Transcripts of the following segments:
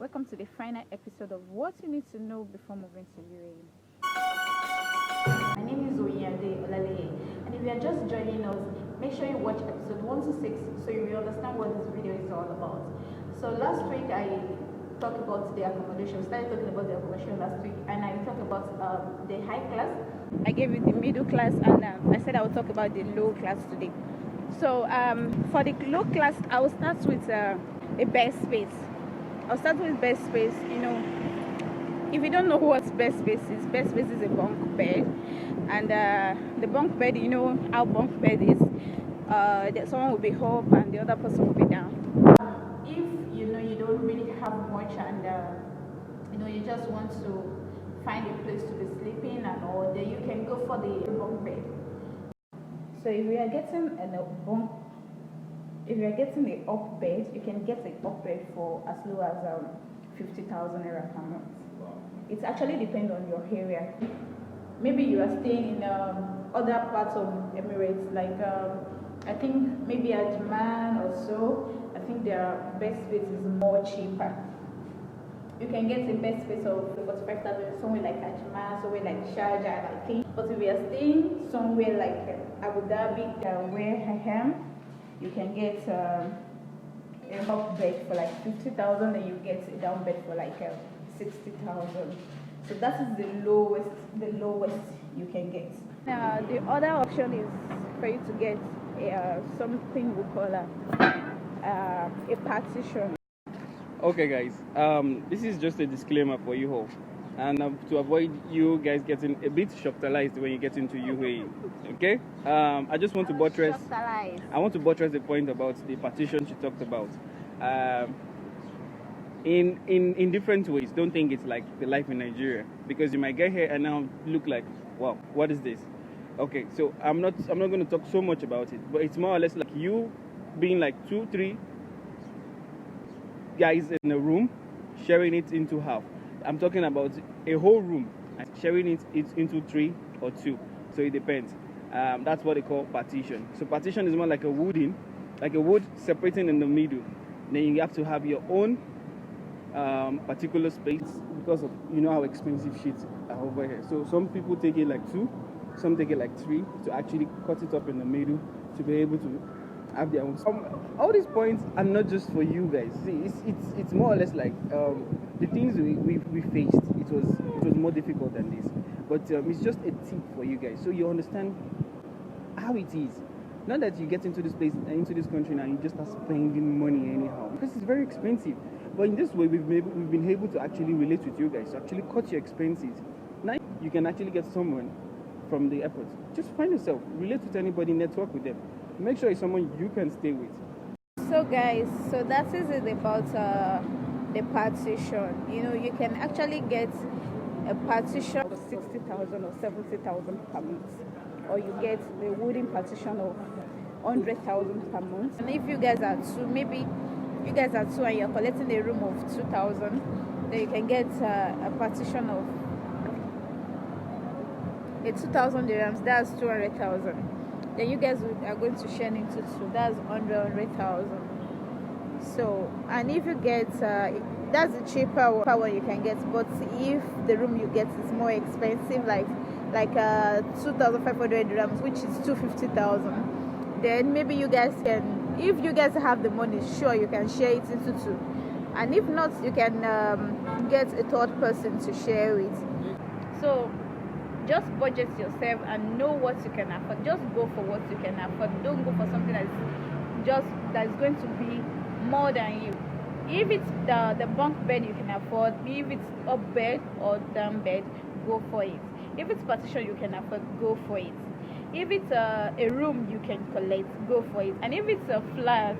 Welcome to the final episode of what you need to know before moving to UAE. My name is Olaleye-Adelusola, and if you are just joining us, make sure you watch episode 1 to 6 so you will understand what this video is all about. So last week I talked about the accommodation. We started talking about the accommodation last week, and I talked about the high class. I gave you the middle class, and I said I would talk about the low class today. So for the low class, I will start with a bed space. I'll start with bed space. If you don't know what bed space is a bunk bed, and the bunk bed, you know how bunk bed is. That someone will be up and the other person will be down. If you don't really have much, and you just want to find a place to be sleeping and all, then you can go for the bunk bed. So if you are getting if you are getting the up bed, you can get the up bed for as low as 50,000 naira per month. Wow. It actually depends on your area. Maybe you are staying in other parts of Emirates, like I think maybe Ajman or so. I think their bed space is more cheaper. You can get a bed space of 45,000 somewhere like Ajman, somewhere like Sharjah, I think. But if you are staying somewhere like Abu Dhabi, where I am, you can get a up bed for like 50,000, and you get a down bed for like 60,000. So that is the lowest you can get. The other option is for you to get something we call a partition. Okay guys, this is just a disclaimer for you all, and to avoid you guys getting a bit shoptalized when you get into UAE. Okay, I just want to buttress the point about the partitions you talked about. In different ways. Don't think it's like the life in Nigeria, because you might get here and now look like, wow, what is this? Okay, so I'm not going to talk so much about it, but it's more or less like you being like 2-3 guys in a room, sharing it into half. I'm talking about a whole room and sharing it into 3 or 2. So it depends. That's what they call partition. So partition is more like a wood separating in the middle. Then you have to have your own particular space, because of how expensive sheets are over here. So some people take it like 2, some take it like 3 to actually cut it up in the middle to be able to have their own. All these points are not just for you guys. See, it's more or less like the things we faced. It was more difficult than this, but it's just a tip for you guys, so you understand how it is. Not that you get into this place, into this country now, you just start spending money anyhow, because it's very expensive. But in this way, we've been able to actually relate with you guys, to actually cut your expenses. Now you can actually get someone from the airport. Just find yourself, relate with anybody, network with them. Make sure it's someone you can stay with. So guys, so that is it about the partition. You can actually get a partition of 60,000 or 70,000 per month, or you get a wooden partition of 100,000 per month. And if you guys are 2, maybe you guys are 2 and you're collecting a room of 2,000, then you can get a partition of 2,000 dirhams. That's 200,000. Then you guys are going to share into 2. That's 100,000. So, and if you get that's the cheaper one you can get. But if the room you get is more expensive, like 2,500 dirhams, which is 250,000, then maybe you guys can, if you guys have the money, sure, you can share it into 2. And if not, you can get a third person to share with. So just budget yourself and know what you can afford. Just go for what you can afford. Don't go for something that's going to be more than you. If it's the bunk bed you can afford, if it's up bed or down bed, go for it. If it's partition you can afford, go for it. If it's a room you can collect, go for it. And if it's a flat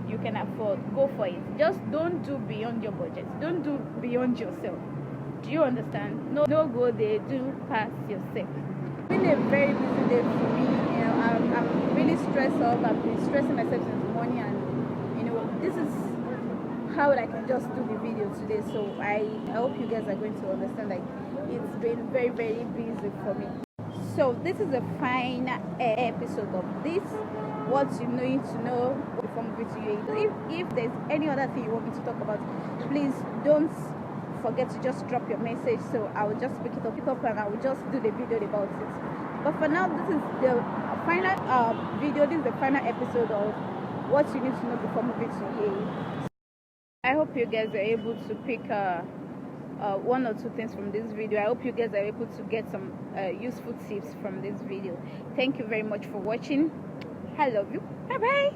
you can afford, go for it. Just don't do beyond your budget. Don't do beyond yourself. Do you understand? No go there, do past yourself. It's been a very busy day for me. I'm really stressed out. I've been stressing myself since morning, and this is how I can just do the video today. So I hope you guys are going to understand. Like, it's been very, very busy for me. So this is a fine episode of this, what you need to know before moving to UAE. If there's any other thing you want me to talk about, please don't forget to just drop your message, so I will just pick it up and I will just do the video about it. But for now, this is the final video. This is the final episode of what you need to know before moving to UAE. I hope you guys are able to pick one or two things from this video. I hope you guys are able to get some useful tips from this video. Thank you very much for watching. I love you. Bye bye.